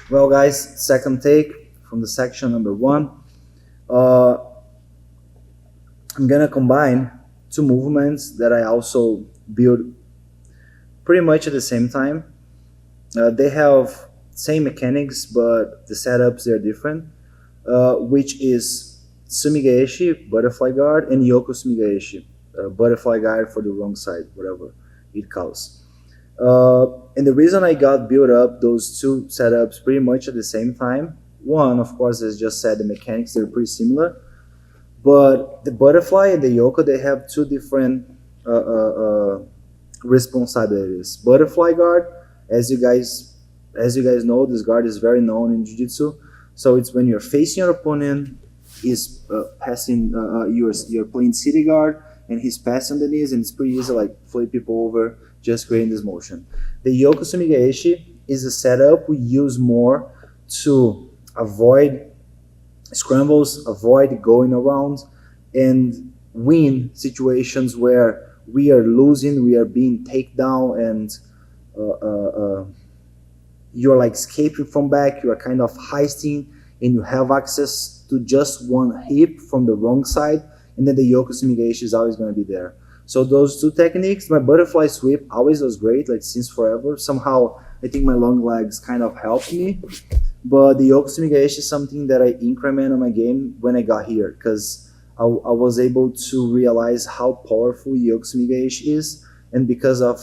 Well, guys, second take from the section number 1. I'm gonna combine two movements that I also build pretty much at the same time. They have same mechanics, but the setups they're different, which is Sumi Gaeshi, butterfly guard, and Yoko Sumi Gaeshi, butterfly guard for the wrong side, whatever it calls. And the reason I got built up those two setups pretty much at the same time, one, of course, as just said, the mechanics, they're pretty similar, but the butterfly and the Yoko, they have two different responsibilities. Butterfly guard, as you guys know, this guard is very known in Jiu-Jitsu. So it's when you're facing your opponent, he's passing, you're playing city guard, and he's passing the knees, and it's pretty easy, like flip people over, just creating this motion. The Yoko Sumi Gaeshi is a setup we use more to avoid scrambles, avoid going around, and win situations where we are losing, we are being taken down, and you're like escaping from back, you are kind of heisting, and you have access to just one hip from the wrong side, and then the Yoko Sumi Gaeshi is always going to be there. So those two techniques, my butterfly sweep always was great, like since forever. Somehow, I think my long legs kind of helped me. But the Yoko Sumi Gaeshi is something that I increment on my game when I got here, because I was able to realize how powerful Yoko Sumi Gaeshi is. And because of,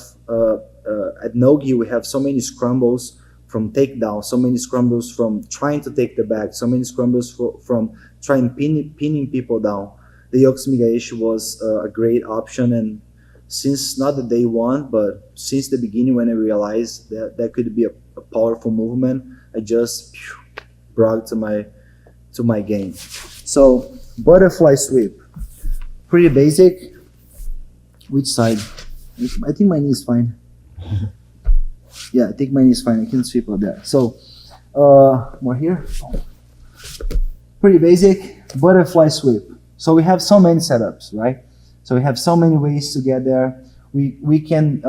at no-gi, we have so many scrambles from takedown, so many scrambles from trying to take the back, so many scrambles from trying pinning people down. The Yoko Sumi Gaeshi was a great option, and since not the day one, but since the beginning when I realized that that could be a powerful movement, I just brought to my game. So butterfly sweep, pretty basic. Which side? I think my knee is fine. Yeah, I think my knee is fine. I can sweep out there. So more here. Pretty basic butterfly sweep. So we have so many setups, right? So we have so many ways to get there. We can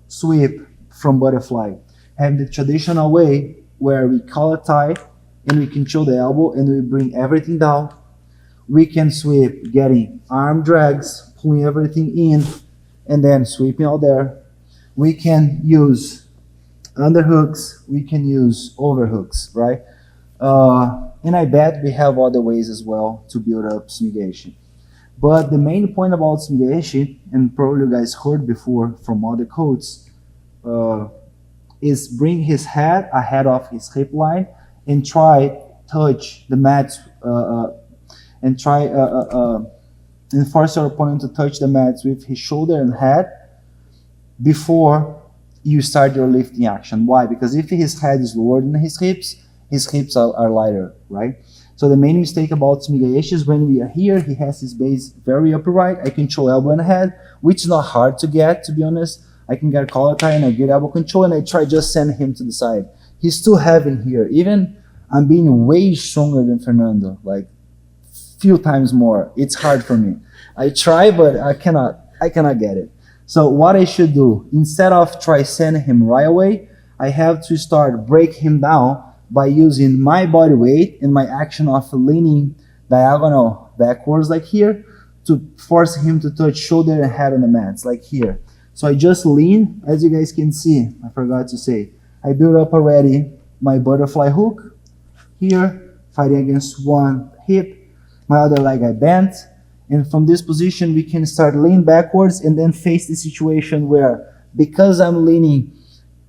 sweep from butterfly. Have the traditional way where we collar tie and we control the elbow and we bring everything down. We can sweep getting arm drags, pulling everything in, and then sweeping out there. We can use underhooks. We can use overhooks, right? And I bet we have other ways as well to build up Sumi Gaeshi. But the main point about Sumi Gaeshi, and probably you guys heard before from other coaches, is bring his head ahead of his hip line and try touch the mats and try and force your opponent to touch the mats with his shoulder and head before you start your lifting action. Why? Because if his head is lower than his hips are lighter, right? So the main mistake about Sumi Gaeshi is when we are here, he has his base very upright. I control elbow and head, which is not hard to get, to be honest. I can get collar tie and I get elbow control and I try just send him to the side. He's too heavy in here. Even I'm being way stronger than Fernando, like few times more. It's hard for me. I try, but I cannot get it. So what I should do, instead of try send him right away, I have to start break him down by using my body weight and my action of leaning diagonal backwards like here to force him to touch shoulder and head on the mats like here. So I just lean, as you guys can see, I forgot to say, I built up already my butterfly hook here, fighting against one hip, my other leg I bent, and from this position we can start lean backwards and then face the situation where, because I'm leaning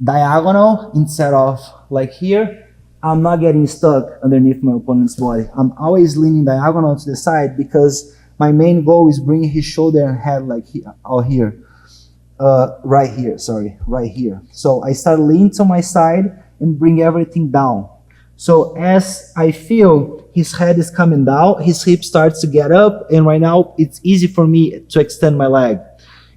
diagonal instead of like here, I'm not getting stuck underneath my opponent's body. I'm always leaning diagonal to the side because my main goal is bringing his shoulder and head like right here. So I start leaning to my side and bring everything down. So as I feel his head is coming down, his hip starts to get up, and right now it's easy for me to extend my leg.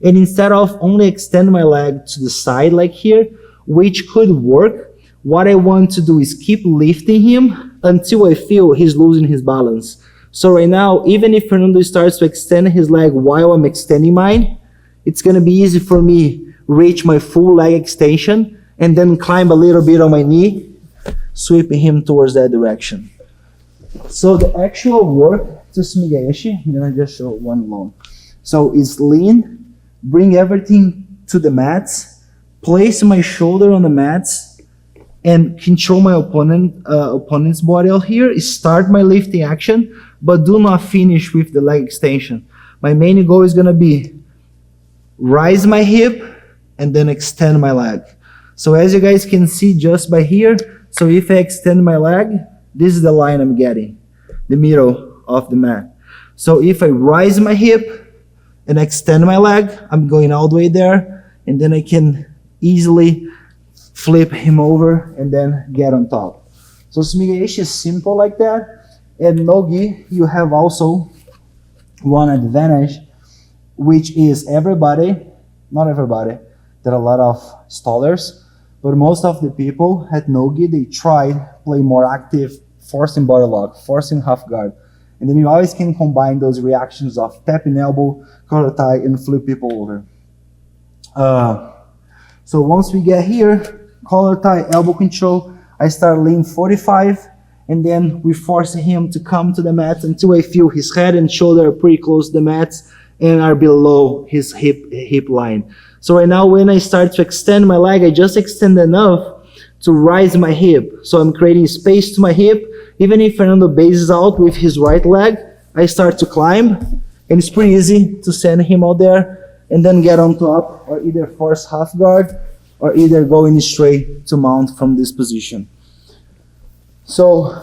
And instead of only extend my leg to the side like here, which could work, what I want to do is keep lifting him until I feel he's losing his balance. So right now, even if Fernando starts to extend his leg while I'm extending mine, it's going to be easy for me reach my full leg extension and then climb a little bit on my knee sweeping him towards that direction. So the actual work to Sumi Gaeshi, I'm gonna just show one alone. So it's lean, bring everything to the mats, place my shoulder on the mats, and control my opponent's body out here. Start my lifting action, but do not finish with the leg extension. My main goal is gonna be rise my hip and then extend my leg. So as you guys can see just by here, so if I extend my leg, this is the line I'm getting, the middle of the mat. So if I rise my hip and extend my leg, I'm going all the way there, and then I can easily flip him over and then get on top. So Sumi Gaeshi is simple like that. And no-gi, you have also one advantage, which is everybody, not everybody, there are a lot of stallers, but most of the people at no-gi, they tried play more active, forcing body lock, forcing half guard. And then you always can combine those reactions of tapping elbow, collar tie, and flip people over. So once we get here, collar tie, elbow control, I start lean 45, and then we force him to come to the mat until I feel his head and shoulder are pretty close to the mats and are below his hip line. So right now when I start to extend my leg, I just extend enough to rise my hip. So I'm creating space to my hip. Even if Fernando bases out with his right leg, I start to climb, and it's pretty easy to send him out there and then get on top, or either force half guard or either going straight to mount from this position. So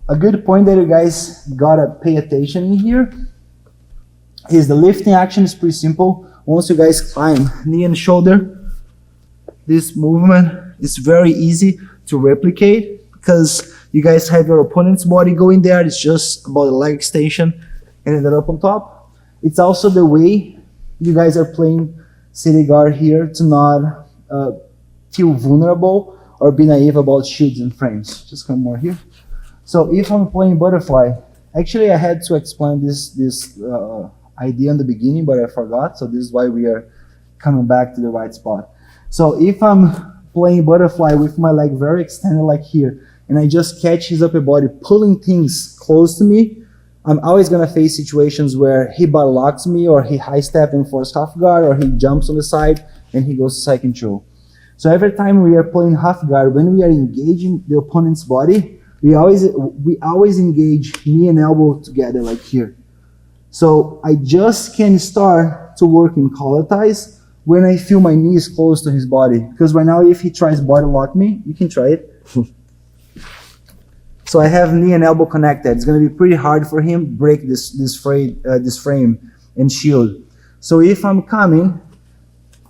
a good point that you guys gotta pay attention in here is the lifting action is pretty simple. Once you guys climb knee and shoulder, this movement is very easy to replicate because you guys have your opponent's body going there. It's just about the leg extension and then up on top. It's also the way you guys are playing city guard here to not feel vulnerable or be naive about shields and frames. Just come more here. So if I'm playing butterfly, actually I had to explain this idea in the beginning, but I forgot. So this is why we are coming back to the right spot. So if I'm playing butterfly with my leg very extended like here, and I just catch his upper body pulling things close to me, I'm always gonna face situations where he body locks me, or he high step and force half guard, or he jumps on the side and he goes to side control. So every time we are playing half guard, when we are engaging the opponent's body, we always engage knee and elbow together like here. So I just can start to work in collar ties when I feel my knee is close to his body. Because right now, if he tries body lock me, you can try it. So I have knee and elbow connected. It's going to be pretty hard for him to break this frame and shield. So if I'm coming,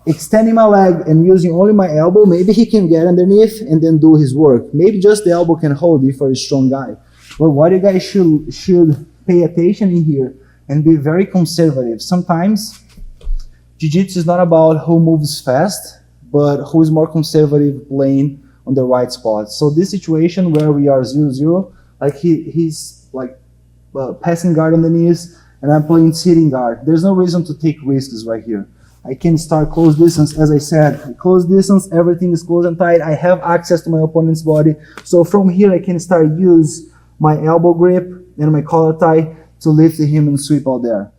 extending my leg and using only my elbow, maybe he can get underneath and then do his work. Maybe just the elbow can hold if you're a strong guy. But what you guys should pay attention in here and be very conservative. Sometimes Jiu-Jitsu is not about who moves fast, but who is more conservative playing on the right spot. So this situation where we are 0-0, like he's like passing guard on the knees, and I'm playing sitting guard. There's no reason to take risks right here. I can start close distance, as I said. Close distance, everything is close and tight. I have access to my opponent's body. So from here, I can start use my elbow grip and my collar tie to lift him and sweep out there.